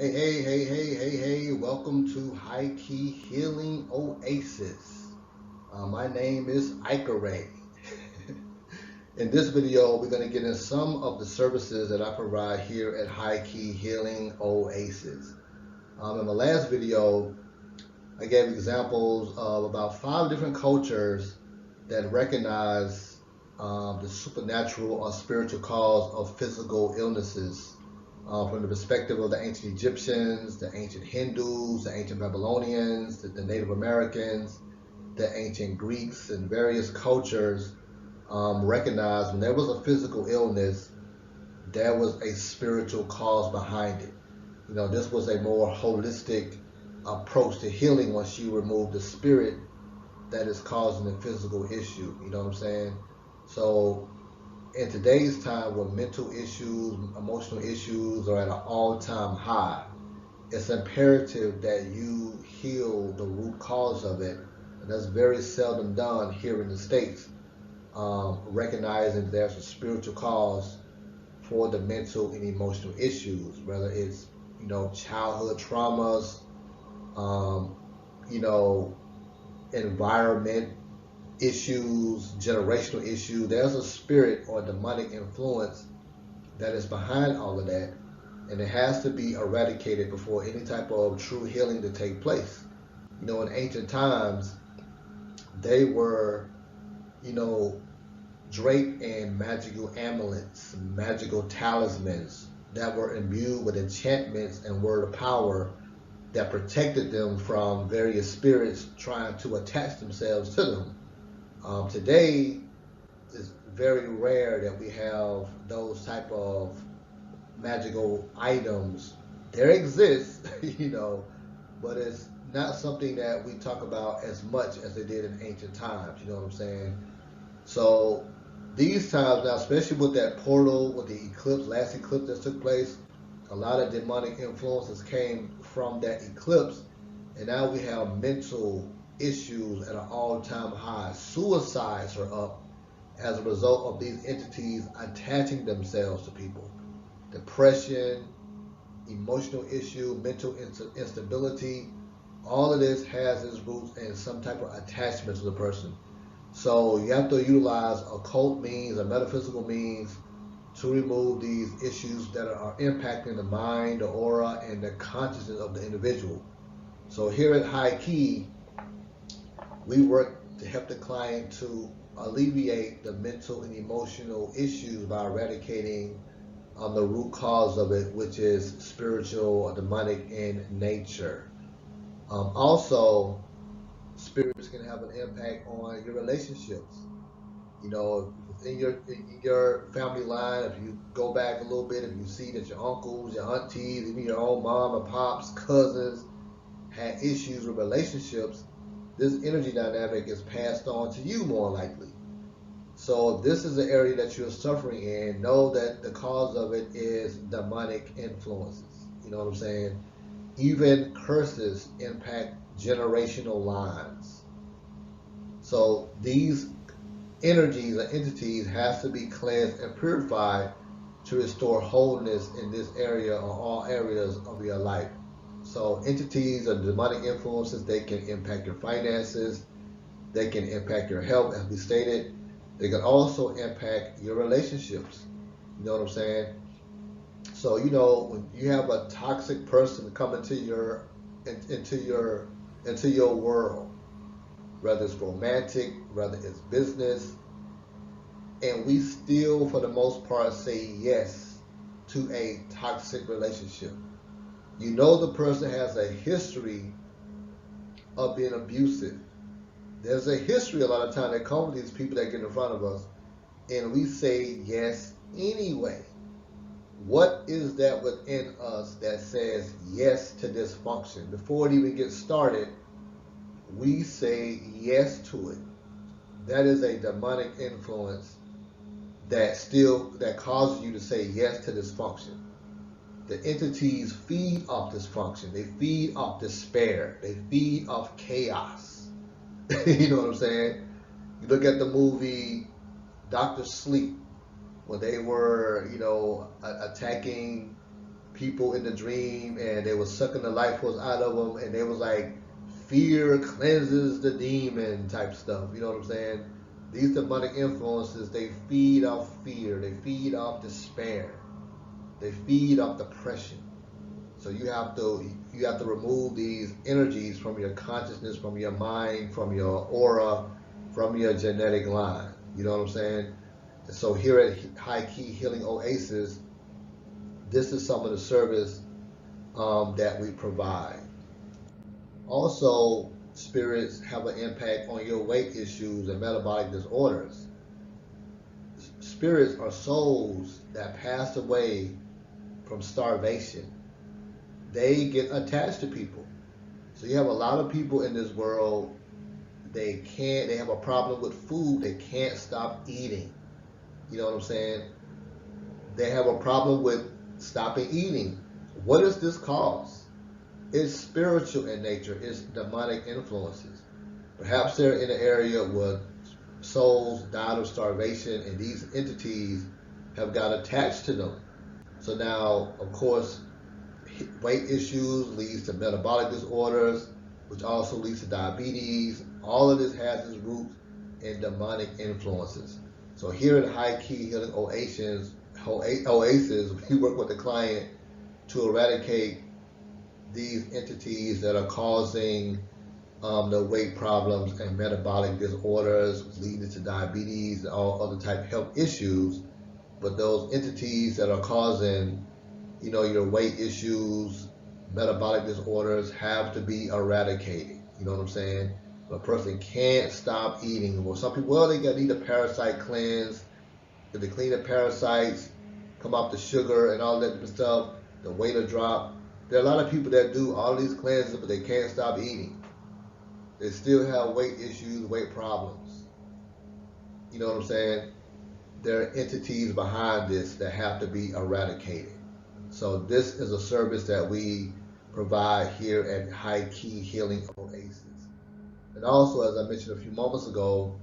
Hey, welcome to Hikee Healing Oasis. My name is Hikee. In this video, we're going to get into some of the services that I provide here at Hikee Healing Oasis. In the last video, I gave examples of about 5 different cultures that recognize the supernatural or spiritual cause of physical illnesses. From the perspective of the ancient Egyptians, the ancient Hindus, the ancient Babylonians, the Native Americans, the ancient Greeks, and various cultures recognized when there was a physical illness, there was a spiritual cause behind it. This was a more holistic approach to healing once you remove the spirit that is causing the physical issue. You know what I'm saying? So in today's time where mental issues, emotional issues are at an all-time high, it's imperative that you heal the root cause of it. And that's very seldom done here in the States, recognizing there's a spiritual cause for the mental and emotional issues, whether it's, childhood traumas, environment issues, generational issues. There's a spirit or demonic influence that is behind all of that, and it has to be eradicated before any type of true healing to take place. In ancient times, they were, draped in magical amulets, magical talismans that were imbued with enchantments and word of power that protected them from various spirits trying to attach themselves to them. Today, it's very rare that we have those type of magical items. There exists, but it's not something that we talk about as much as they did in ancient times. You know what I'm saying? So these times now, especially with that portal, with the eclipse, last eclipse that took place, a lot of demonic influences came from that eclipse, and now we have mental issues at an all-time high. Suicides are up as a result of these entities attaching themselves to people. Depression, emotional issue, mental instability, all of this has its roots in some type of attachment to the person. So you have to utilize occult means or metaphysical means to remove these issues that are impacting the mind, the aura, and the consciousness of the individual. So here at Hikee, we work to help the client to alleviate the mental and emotional issues by eradicating the root cause of it, which is spiritual or demonic in nature. Also, spirits can have an impact on your relationships. In your family line, if you go back a little bit, if you see that your uncles, your aunties, even your own mom and pops, cousins had issues with relationships, this energy dynamic is passed on to you more likely. So if this is an area that you're suffering in, know that the cause of it is demonic influences. You know what I'm saying? Even curses impact generational lines. So these energies or entities have to be cleansed and purified to restore wholeness in this area or all areas of your life. So entities or demonic influences, they can impact your finances, they can impact your health, as we stated. They can also impact your relationships. You know what I'm saying? So when you have a toxic person come into your world, whether it's romantic, whether it's business, and we still, for the most part, say yes to a toxic relationship. The person has a history of being abusive. There's a history a lot of time that comes with these people that get in front of us, and we say yes anyway. What is that within us that says yes to dysfunction? Before it even gets started, we say yes to it. That is a demonic influence that causes you to say yes to dysfunction. The entities feed off dysfunction. They feed off despair. They feed off chaos. You know what I'm saying? You look at the movie Dr. Sleep, when they were, attacking people in the dream and they was sucking the life force out of them, and they was like, fear cleanses the demon type stuff. You know what I'm saying? These demonic influences, they feed off fear, they feed off despair, they feed off depression. So you have to remove these energies from your consciousness, from your mind, from your aura, from your genetic line. You know what I'm saying? And so here at Hikee Healing Oasis, this is some of the service that we provide. Also, spirits have an impact on your weight issues and metabolic disorders. Spirits are souls that passed away from starvation. They get attached to people. So you have a lot of people in this world, they have a problem with food, they can't stop eating. You know what I'm saying? They have a problem with stopping eating. What does this cause? It's spiritual in nature, it's demonic influences. Perhaps they're in an area where souls died of starvation and these entities have got attached to them. So now, of course, weight issues leads to metabolic disorders, which also leads to diabetes. All of this has its roots in demonic influences. So here at Hikee Healing Oasis, we work with the client to eradicate these entities that are causing the weight problems and metabolic disorders, leading to diabetes and all other type of health issues. But those entities that are causing, your weight issues, metabolic disorders have to be eradicated. You know what I'm saying? A person can't stop eating. Well, some people, they need a parasite cleanse. If they clean the parasites, come off the sugar and all that different stuff, the weight will drop. There are a lot of people that do all these cleanses, but they can't stop eating. They still have weight issues, weight problems. You know what I'm saying? There are entities behind this that have to be eradicated. So this is a service that we provide here at Hikee Healing Oasis. And also, as I mentioned a few moments ago,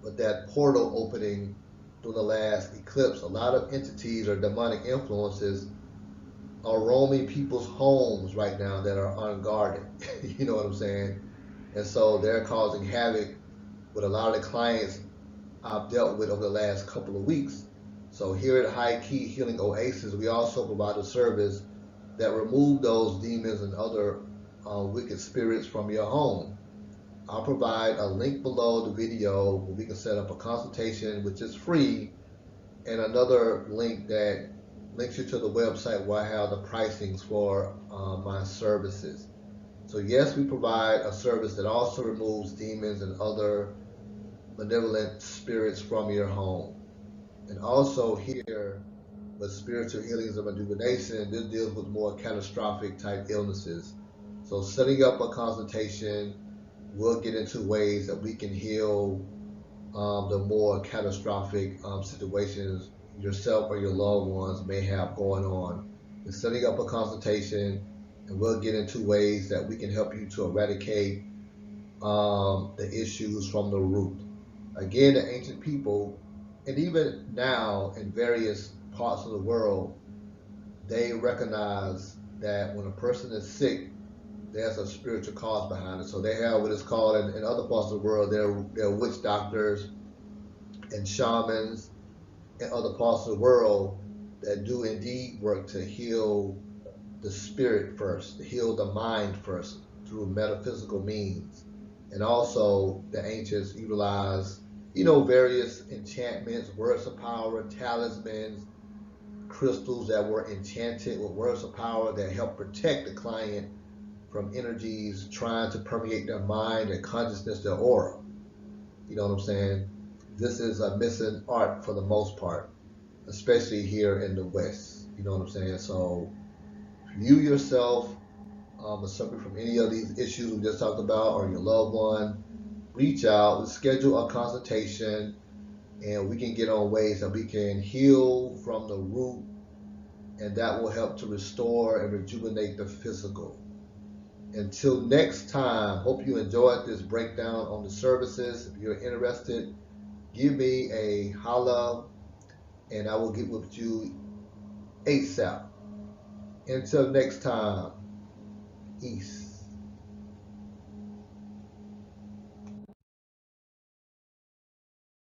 with that portal opening through the last eclipse, a lot of entities or demonic influences are roaming people's homes right now that are unguarded. You know what I'm saying? And so they're causing havoc with a lot of the clients I've dealt with over the last couple of weeks. So here at Hikee Healing Oasis, we also provide a service that remove those demons and other wicked spirits from your home. I'll provide a link below the video where we can set up a consultation, which is free, and another link that links you to the website where I have the pricings for my services. So yes, we provide a service that also removes demons and other malevolent spirits from your home. And also here with spiritual healings and rejuvenation, this deals with more catastrophic type illnesses. So setting up a consultation, we'll get into ways that we can heal the more catastrophic situations yourself or your loved ones may have going on. And setting up a consultation, and we'll get into ways that we can help you to eradicate the issues from the root. Again, the ancient people, and even now in various parts of the world, they recognize that when a person is sick, there's a spiritual cause behind it. So they have what is called in other parts of the world, there are witch doctors and shamans in other parts of the world that do indeed work to heal the spirit first, to heal the mind first through metaphysical means. And also the ancients utilize, various enchantments, words of power, talismans, crystals that were enchanted with words of power that help protect the client from energies trying to permeate their mind, their consciousness, their aura. You know what I'm saying? This is a missing art for the most part, especially here in the West. You know what I'm saying? So if you yourself are suffering from any of these issues we just talked about, or your loved one, reach out, schedule a consultation, and we can get on ways that we can heal from the root, and that will help to restore and rejuvenate the physical. Until next time, hope you enjoyed this breakdown on the services. If you're interested, give me a holla and I will get with you ASAP. Until next time, East.